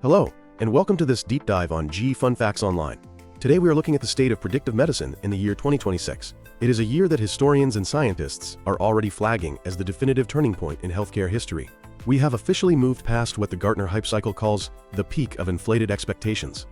Hello, and welcome to this deep dive on G Fun Facts Online. Today we are looking at the state of predictive medicine in the year 2026. It is a year that historians and scientists are already flagging as the definitive turning point in healthcare history. We have officially moved past what the Gartner hype cycle calls the peak of inflated expectations.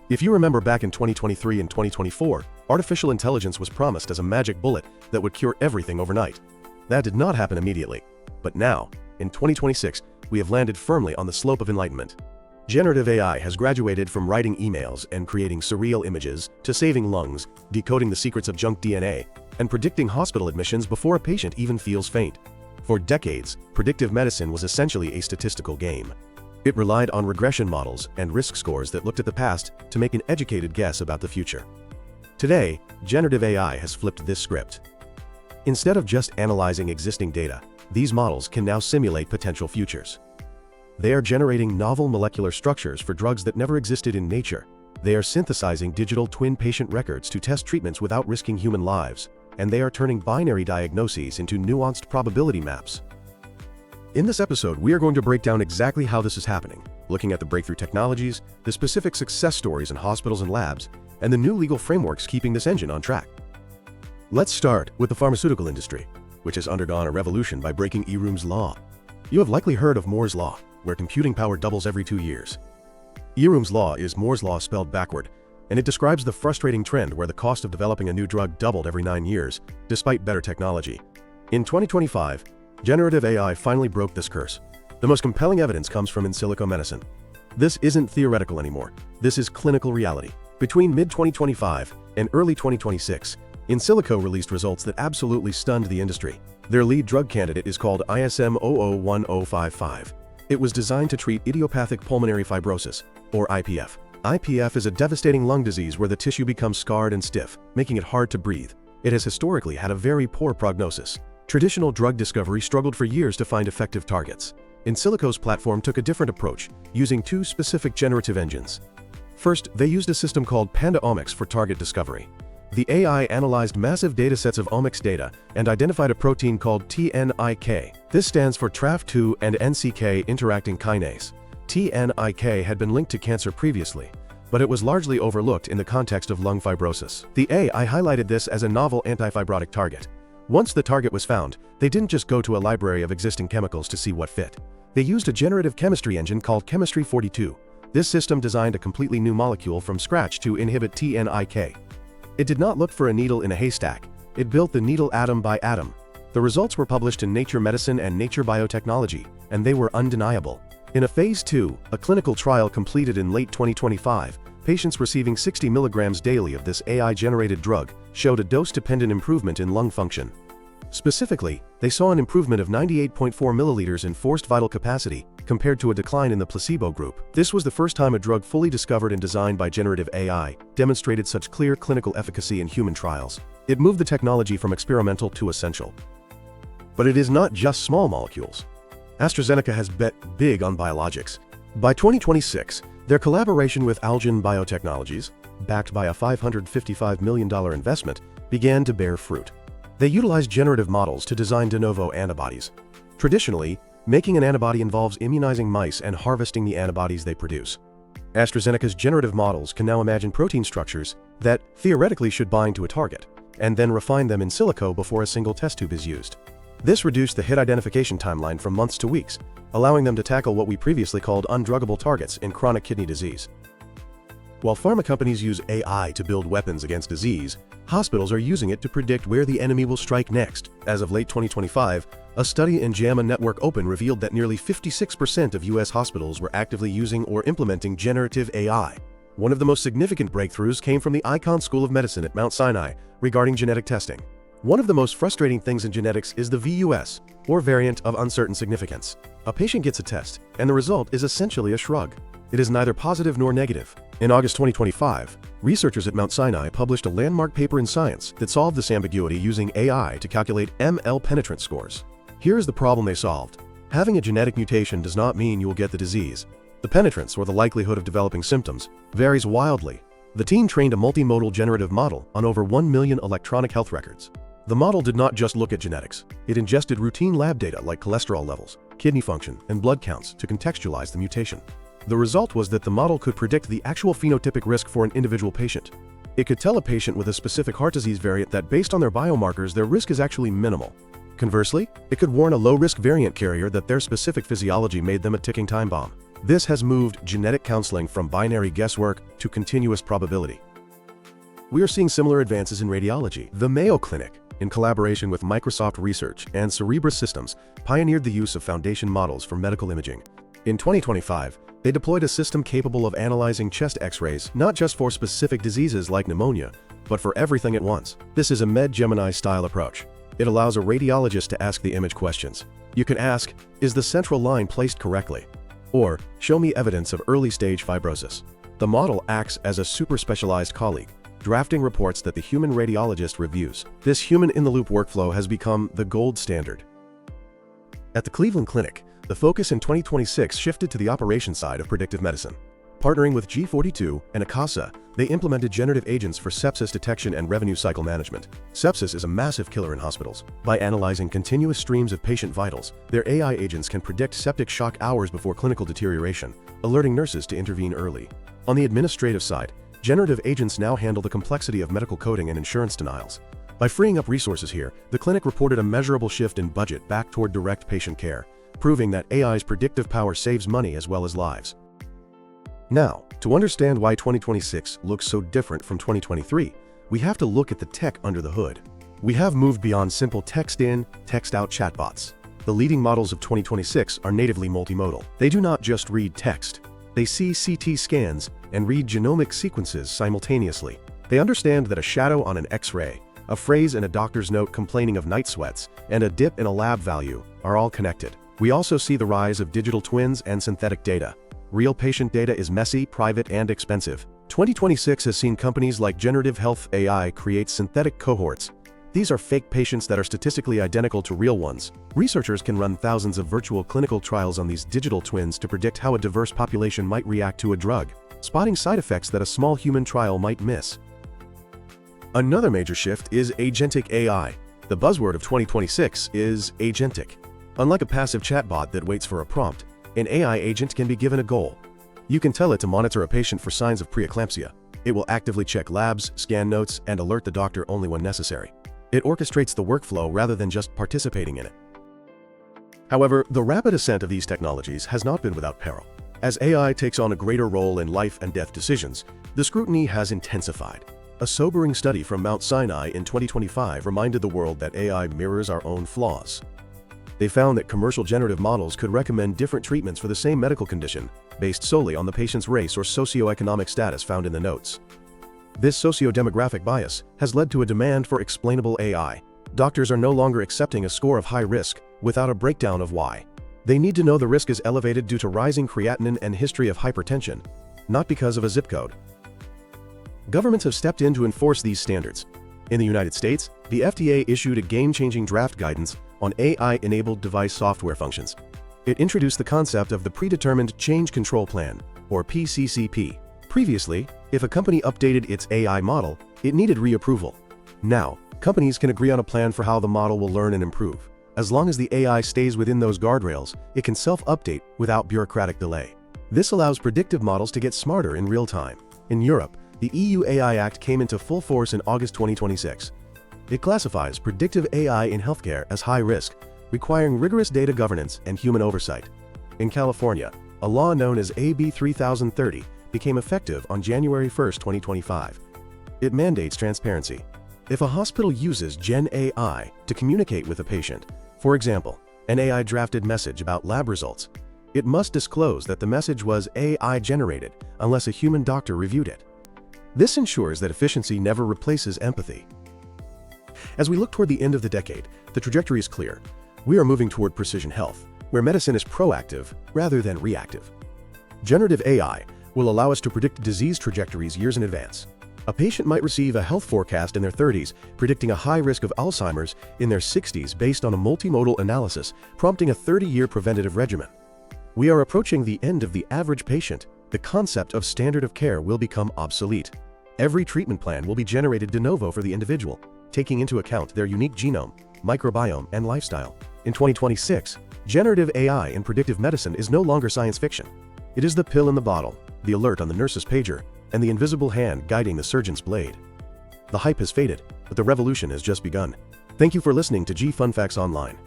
If you remember back in 2023 and 2024, artificial intelligence was promised as a magic bullet that would cure everything overnight. That did not happen immediately. But now, in 2026, we have landed firmly on the slope of enlightenment. Generative AI has graduated from writing emails and creating surreal images to saving lungs, decoding the secrets of junk DNA, and predicting hospital admissions before a patient even feels faint. For decades, predictive medicine was essentially a statistical game. It relied on regression models and risk scores that looked at the past to make an educated guess about the future. Today, generative AI has flipped this script. Instead of just analyzing existing data, these models can now simulate potential futures. They are generating novel molecular structures for drugs that never existed in nature. They are synthesizing digital twin patient records to test treatments without risking human lives. And they are turning binary diagnoses into nuanced probability maps. In this episode, we are going to break down exactly how this is happening, looking at the breakthrough technologies, the specific success stories in hospitals and labs, and the new legal frameworks keeping this engine on track. Let's start with the pharmaceutical industry, which has undergone a revolution by breaking Eroom's law. You have likely heard of Moore's law, where computing power doubles every 2 years. Eroom's law is Moore's law spelled backward, and it describes the frustrating trend where the cost of developing a new drug doubled every 9 years, despite better technology. In 2025, generative AI finally broke this curse. The most compelling evidence comes from Insilico Medicine. This isn't theoretical anymore, this is clinical reality. Between mid-2025 and early 2026, Insilico released results that absolutely stunned the industry. Their lead drug candidate is called ISM001055. It was designed to treat Idiopathic Pulmonary Fibrosis, or IPF. IPF is a devastating lung disease where the tissue becomes scarred and stiff, making it hard to breathe. It has historically had a very poor prognosis. Traditional drug discovery struggled for years to find effective targets. Insilico's platform took a different approach, using two specific generative engines. First, they used a system called Panda-Omics for target discovery. The AI analyzed massive datasets of omics data and identified a protein called TNIK. This stands for TRAF2 and NCK interacting kinase. TNIK had been linked to cancer previously, but it was largely overlooked in the context of lung fibrosis. The AI highlighted this as a novel antifibrotic target. Once the target was found, they didn't just go to a library of existing chemicals to see what fit. They used a generative chemistry engine called Chemistry 42. This system designed a completely new molecule from scratch to inhibit TNIK. It did not look for a needle in a haystack. It built the needle atom by atom. The results were published in Nature Medicine and Nature Biotechnology, and they were undeniable. In a Phase 2, a clinical trial completed in late 2025, patients receiving 60 milligrams daily of this AI-generated drug showed a dose-dependent improvement in lung function. Specifically, they saw an improvement of 98.4 milliliters in forced vital capacity, compared to a decline in the placebo group. This was the first time a drug fully discovered and designed by generative AI demonstrated such clear clinical efficacy in human trials. It moved the technology from experimental to essential. But it is not just small molecules. AstraZeneca has bet big on biologics. By 2026, their collaboration with Allogene Biotechnologies, backed by a $555 million investment, began to bear fruit. They utilized generative models to design de novo antibodies. Traditionally, making an antibody involves immunizing mice and harvesting the antibodies they produce. AstraZeneca's generative models can now imagine protein structures that theoretically should bind to a target, and then refine them in silico before a single test tube is used. This reduced the hit identification timeline from months to weeks, allowing them to tackle what we previously called undruggable targets in chronic kidney disease. While pharma companies use AI to build weapons against disease, hospitals are using it to predict where the enemy will strike next. As of late 2025, a study in JAMA Network Open revealed that nearly 56% of U.S. hospitals were actively using or implementing generative AI. One of the most significant breakthroughs came from the Icahn School of Medicine at Mount Sinai regarding genetic testing. One of the most frustrating things in genetics is the VUS, or variant of uncertain significance. A patient gets a test, and the result is essentially a shrug. It is neither positive nor negative. In August 2025, researchers at Mount Sinai published a landmark paper in Science that solved this ambiguity using AI to calculate ML penetrance scores. Here is the problem they solved. Having a genetic mutation does not mean you will get the disease. The penetrance, or the likelihood of developing symptoms, varies wildly. The team trained a multimodal generative model on over 1 million electronic health records. The model did not just look at genetics. It ingested routine lab data like cholesterol levels, kidney function, and blood counts to contextualize the mutation. The result was that the model could predict the actual phenotypic risk for an individual patient. It could tell a patient with a specific heart disease variant that based on their biomarkers, their risk is actually minimal. Conversely, it could warn a low-risk variant carrier that their specific physiology made them a ticking time bomb. This has moved genetic counseling from binary guesswork to continuous probability. We are seeing similar advances in radiology. The Mayo Clinic, in collaboration with Microsoft Research and Cerebras Systems, pioneered the use of foundation models for medical imaging. In 2025, they deployed a system capable of analyzing chest X-rays not just for specific diseases like pneumonia, but for everything at once. This is a Med-Gemini style approach. It allows a radiologist to ask the image questions. You can ask, is the central line placed correctly? Or, show me evidence of early-stage fibrosis. The model acts as a super specialized colleague, drafting reports that the human radiologist reviews. This human-in-the-loop workflow has become the gold standard. At the Cleveland Clinic, the focus in 2026 shifted to the operations side of predictive medicine. Partnering with G42 and Akasa, they implemented generative agents for sepsis detection and revenue cycle management. Sepsis is a massive killer in hospitals. By analyzing continuous streams of patient vitals, their AI agents can predict septic shock hours before clinical deterioration, alerting nurses to intervene early. On the administrative side, generative agents now handle the complexity of medical coding and insurance denials. By freeing up resources here, the clinic reported a measurable shift in budget back toward direct patient care, proving that AI's predictive power saves money as well as lives. Now, to understand why 2026 looks so different from 2023, we have to look at the tech under the hood. We have moved beyond simple text-in, text-out chatbots. The leading models of 2026 are natively multimodal. They do not just read text. They see CT scans and read genomic sequences simultaneously. They understand that a shadow on an X-ray, a phrase in a doctor's note complaining of night sweats, and a dip in a lab value are all connected. We also see the rise of digital twins and synthetic data. Real patient data is messy, private, and expensive. 2026 has seen companies like Generative AI create synthetic cohorts. These are fake patients that are statistically identical to real ones. Researchers can run thousands of virtual clinical trials on these digital twins to predict how a diverse population might react to a drug, spotting side effects that a small human trial might miss. Another major shift is agentic AI. The buzzword of 2026 is agentic. Unlike a passive chatbot that waits for a prompt, an AI agent can be given a goal. You can tell it to monitor a patient for signs of preeclampsia. It will actively check labs, scan notes, and alert the doctor only when necessary. It orchestrates the workflow rather than just participating in it. However, the rapid ascent of these technologies has not been without peril. As AI takes on a greater role in life and death decisions, the scrutiny has intensified. A sobering study from Mount Sinai in 2025 reminded the world that AI mirrors our own flaws. They found that commercial generative models could recommend different treatments for the same medical condition, based solely on the patient's race or socioeconomic status found in the notes. This socio-demographic bias has led to a demand for explainable AI. Doctors are no longer accepting a score of high risk without a breakdown of why. They need to know the risk is elevated due to rising creatinine and history of hypertension, not because of a zip code. Governments have stepped in to enforce these standards. In the United States, the FDA issued a game-changing draft guidance on AI-enabled device software functions. It introduced the concept of the Predetermined Change Control Plan, or PCCP. Previously, if a company updated its AI model, it needed reapproval. Now, companies can agree on a plan for how the model will learn and improve. As long as the AI stays within those guardrails, it can self-update without bureaucratic delay. This allows predictive models to get smarter in real time. In Europe, the EU AI Act came into full force in August 2026. It classifies predictive AI in healthcare as high risk, requiring rigorous data governance and human oversight. In California, a law known as AB 3030 became effective on January 1, 2025. It mandates transparency. If a hospital uses Gen AI to communicate with a patient, for example, an AI-drafted message about lab results, it must disclose that the message was AI-generated unless a human doctor reviewed it. This ensures that efficiency never replaces empathy. As we look toward the end of the decade, the trajectory is clear. We are moving toward precision health, where medicine is proactive rather than reactive. Generative AI will allow us to predict disease trajectories years in advance. A patient might receive a health forecast in their 30s, predicting a high risk of Alzheimer's in their 60s based on a multimodal analysis, prompting a 30-year preventative regimen. We are approaching the end of the average patient. The concept of standard of care will become obsolete. Every treatment plan will be generated de novo for the individual, taking into account their unique genome, microbiome, and lifestyle. In 2026, generative AI in predictive medicine is no longer science fiction. It is the pill in the bottle, the alert on the nurse's pager, and the invisible hand guiding the surgeon's blade. The hype has faded, but the revolution has just begun. Thank you for listening to G Fun Facts Online.